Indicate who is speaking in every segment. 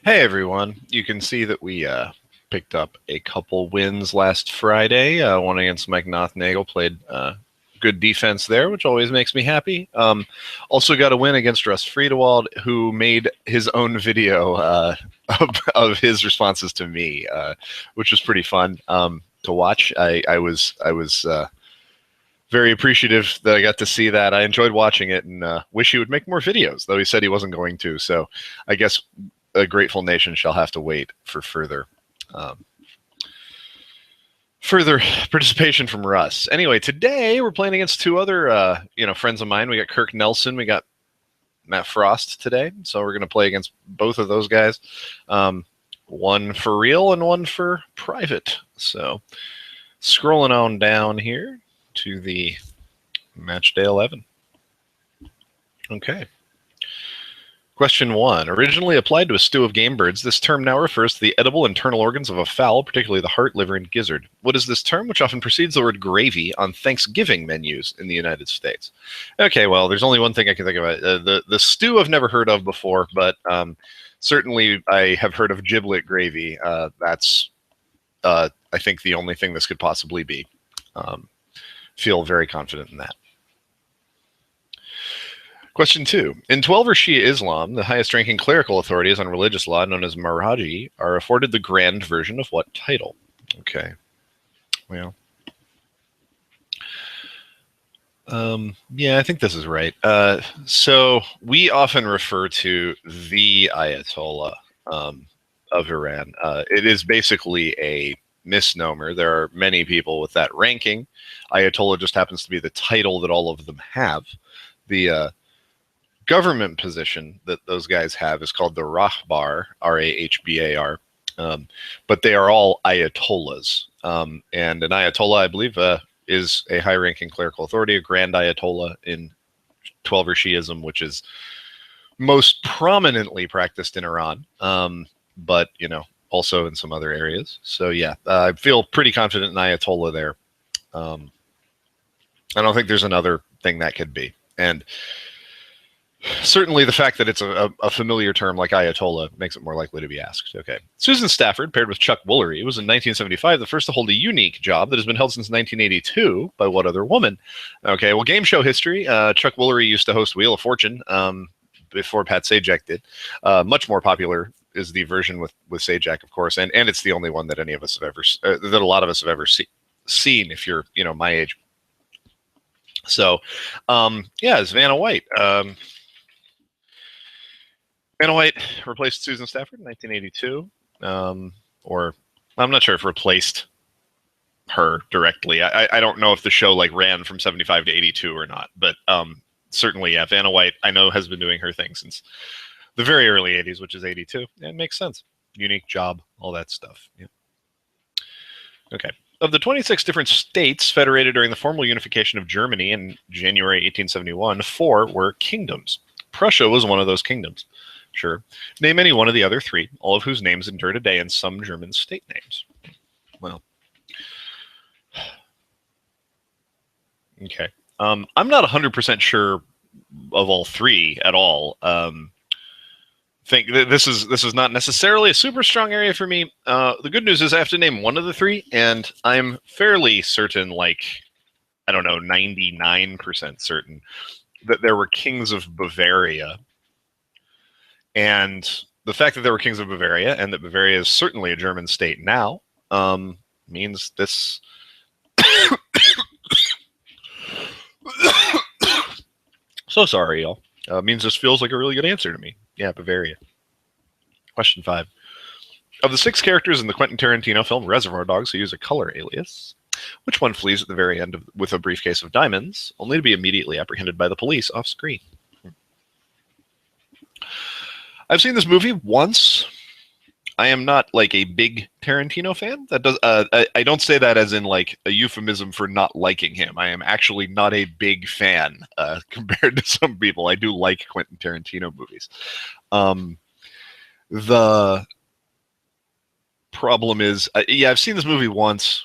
Speaker 1: Hey everyone, you can see that we picked up a couple wins last Friday. One against Mike Nothnagel, played good defense there, which always makes me happy. Also got a win against Russ Friedewald, who made his own video of his responses to me, which was pretty fun to watch. I was very appreciative that I got to see that. I enjoyed watching it and wish he would make more videos, though he said he wasn't going to. So I guess a grateful nation shall have to wait for further participation from Russ. Anyway, today we're playing against two other friends of mine. We got Kirk Nelson, we got Matt Frost today, so we're going to play against both of those guys. One for real and one for private. So scrolling on down here to the match day 11. Okay. Question 1. Originally applied to a stew of game birds, this term now refers to the edible internal organs of a fowl, particularly the heart, liver, and gizzard. What is this term, which often precedes the word gravy on Thanksgiving menus in the United States? Okay, well, there's only one thing I can think about. The stew I've never heard of before, but certainly I have heard of giblet gravy. That's, I think, the only thing this could possibly be. Feel very confident in that. Question 2. In Twelver Shia Islam, the highest-ranking clerical authorities on religious law, known as Maraji, are afforded the grand version of what title? Okay. Well. Yeah, I think this is right. So we often refer to the Ayatollah of Iran. It is basically a misnomer. There are many people with that ranking. Ayatollah just happens to be the title that all of them have. The government position that those guys have is called the Rahbar, R-A-H-B-A-R, but they are all Ayatollahs. And an Ayatollah, I believe, is a high-ranking clerical authority, a grand Ayatollah in Twelver Shi'ism, which is most prominently practiced in Iran, but, also in some other areas. So, yeah, I feel pretty confident in Ayatollah there. I don't think there's another thing that could be. And certainly the fact that it's a familiar term like Ayatollah makes it more likely to be asked. Okay. Susan Stafford, paired with Chuck Woolery, was in 1975 the first to hold a unique job that has been held since 1982 by what other woman? Okay, well, game show history. Chuck Woolery used to host Wheel of Fortune before Pat Sajak did. Much more popular is the version with Sajak, of course, and it's the only one that any of us have ever, that a lot of us have ever seen if you're, my age. So, yeah, it's Vanna White. Vanna White replaced Susan Stafford in 1982, or I'm not sure if replaced her directly. I don't know if the show ran from 75 to 82 or not, but certainly, yeah, Vanna White, I know, has been doing her thing since the very early 80s, which is 82. Yeah, it makes sense. Unique job, all that stuff. Yeah. Okay. Of the 26 different states federated during the formal unification of Germany in January 1871, 4 were kingdoms. Prussia was one of those kingdoms. Sure. Name any one of the other 3, all of whose names endure today in some German state names. Well. Okay. I'm not 100% sure of all 3 at all. Think that this is not necessarily a super strong area for me. The good news is I have to name one of the 3, and I'm fairly certain, I don't know, 99% certain that there were kings of Bavaria. And the fact that there were kings of Bavaria and that Bavaria is certainly a German state now means this. So sorry, y'all. Means this feels like a really good answer to me. Yeah, Bavaria. Question 5. Of the 6 characters in the Quentin Tarantino film Reservoir Dogs who use a color alias, which one flees at the very end with a briefcase of diamonds, only to be immediately apprehended by the police off screen? I've seen this movie once. I am not a big Tarantino fan. That does. I don't say that as in a euphemism for not liking him. I am actually not a big fan compared to some people. I do like Quentin Tarantino movies. The problem is, yeah, I've seen this movie once.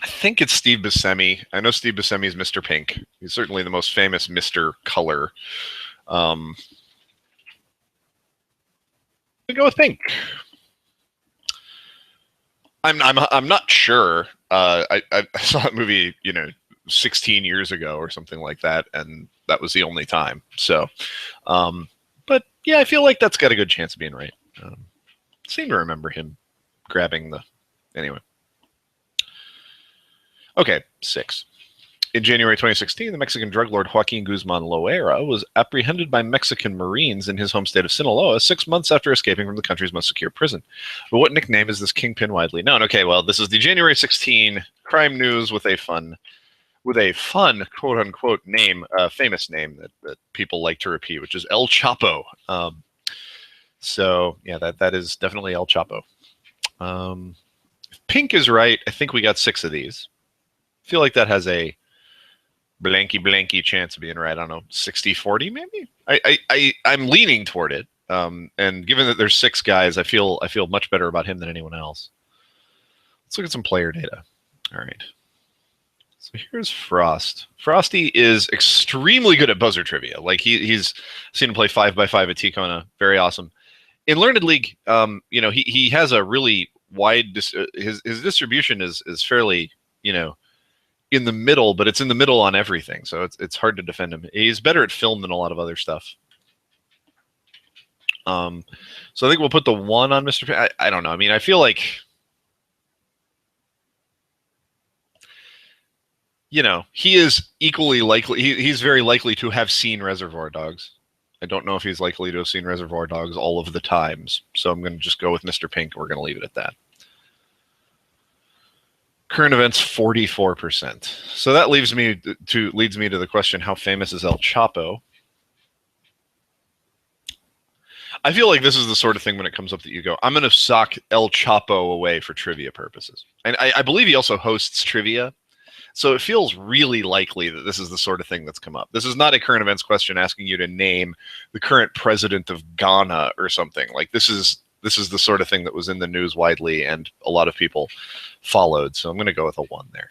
Speaker 1: I think it's Steve Buscemi. I know Steve Buscemi is Mr. Pink. He's certainly the most famous Mr. Color. I'm gonna go with Pink. I'm not sure. I saw that movie, 16 years ago or something like that, and that was the only time. So, but yeah, I feel like that's got a good chance of being right. Seem to remember him grabbing the. Anyway. Okay, 6. In January 2016, the Mexican drug lord Joaquin Guzman Loera was apprehended by Mexican Marines in his home state of Sinaloa 6 months after escaping from the country's most secure prison. But what nickname is this kingpin widely known? Okay, well, this is the January 16 crime news with a fun quote unquote name, famous name that people like to repeat, which is El Chapo. So yeah, that is definitely El Chapo. If Pink is right, I think we got 6 of these. I feel like that has a blanky chance of being right. I don't know, 60-40 maybe. I'm leaning toward it. And given that there's 6 guys, I feel much better about him than anyone else. Let's look at some player data. All right. So here's Frost. Frosty is extremely good at buzzer trivia. Like he's seen him play 5x5 at Ticona. Very awesome. In Learned League, he has a really wide his distribution is fairly, in the middle, but it's in the middle on everything, so it's hard to defend him. He's better at film than a lot of other stuff. So I think we'll put the 1 on Mr. Pink. I don't know. I mean, I feel like, he is equally likely. He's very likely to have seen Reservoir Dogs. I don't know if he's likely to have seen Reservoir Dogs all of the times, so I'm going to just go with Mr. Pink. We're going to leave it at that. Current events, 44%. So that leads me to the question: how famous is El Chapo? I feel like this is the sort of thing when it comes up that you go, I'm going to sock El Chapo away for trivia purposes. And I believe he also hosts trivia. So it feels really likely that this is the sort of thing that's come up. This is not a current events question asking you to name the current president of Ghana or something. Like this is the sort of thing that was in the news widely and a lot of people followed. So I'm going to go with a 1 there.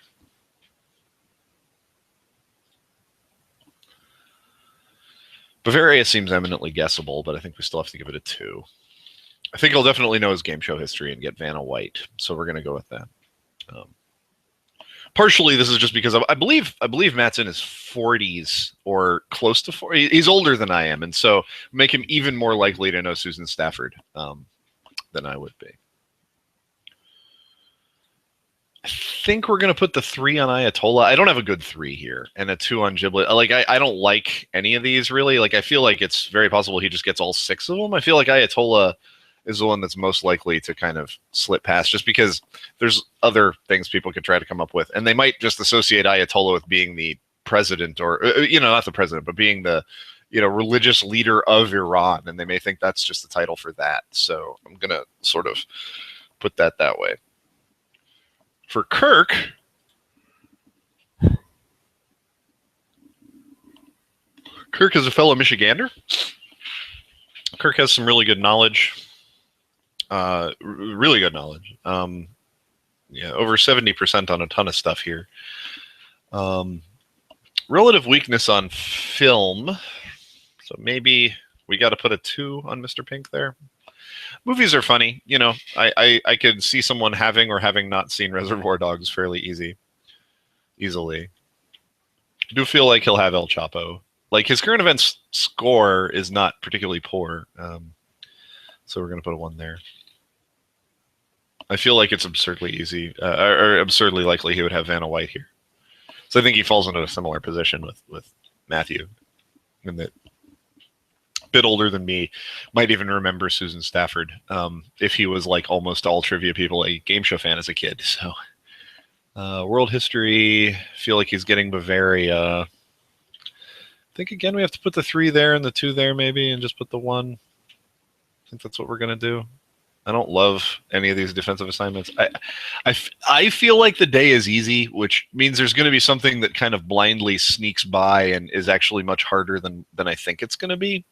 Speaker 1: Bavaria seems eminently guessable, but I think we still have to give it a 2. I think he'll definitely know his game show history and get Vanna White. So we're going to go with that. Partially, this is just because I believe Matt's in his 40s or close to 40. He's older than I am, and so make him even more likely to know Susan Stafford than I would be. I think we're going to put the 3 on Ayatollah. I don't have a good 3 here, and a 2 on Giblet. Like I don't like any of these really. Like I feel like it's very possible he just gets all 6 of them. I feel like Ayatollah is the one that's most likely to kind of slip past, just because there's other things people could try to come up with, and they might just associate Ayatollah with being the president, or not the president, but being the religious leader of Iran, and they may think that's just the title for that. So I'm gonna sort of put that way. For Kirk, Kirk is a fellow Michigander. Kirk has some really good knowledge. Really good knowledge. Over 70% on a ton of stuff here. Relative weakness on film. So maybe we got to put a 2 on Mr. Pink there. Movies are funny. I could see someone having or having not seen Reservoir Dogs fairly easily. I do feel like he'll have El Chapo. Like his current events score is not particularly poor. So we're going to put a 1 there. I feel like it's absurdly easy, or absurdly likely he would have Vanna White here. So I think he falls into a similar position with Matthew, in that a bit older than me, might even remember Susan Stafford if he was like almost all trivia people a game show fan as a kid. So world history, feel like he's getting Bavaria. I think again we have to put the 3 there and the 2 there maybe, and just put the 1. I think that's what we're going to do. I don't love any of these defensive assignments. I feel like the day is easy, which means there's going to be something that kind of blindly sneaks by and is actually much harder than I think it's going to be.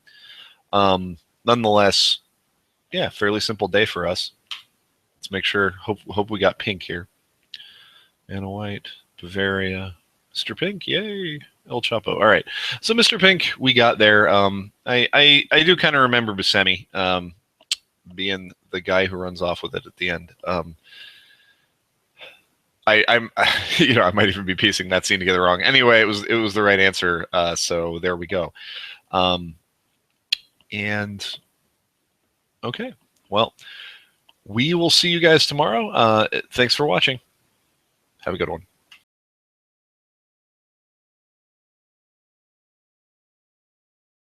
Speaker 1: Nonetheless, yeah, fairly simple day for us. Let's make sure. Hope we got Pink here. Vanna White, Bavaria, Mr. Pink, yay! El Chapo. All right. So Mr. Pink, we got there. I do kind of remember Buscemi being the guy who runs off with it at the end. I'm I might even be piecing that scene together wrong. Anyway, it was the right answer. So there we go. And okay, well, we will see you guys tomorrow. Thanks for watching. Have a good one.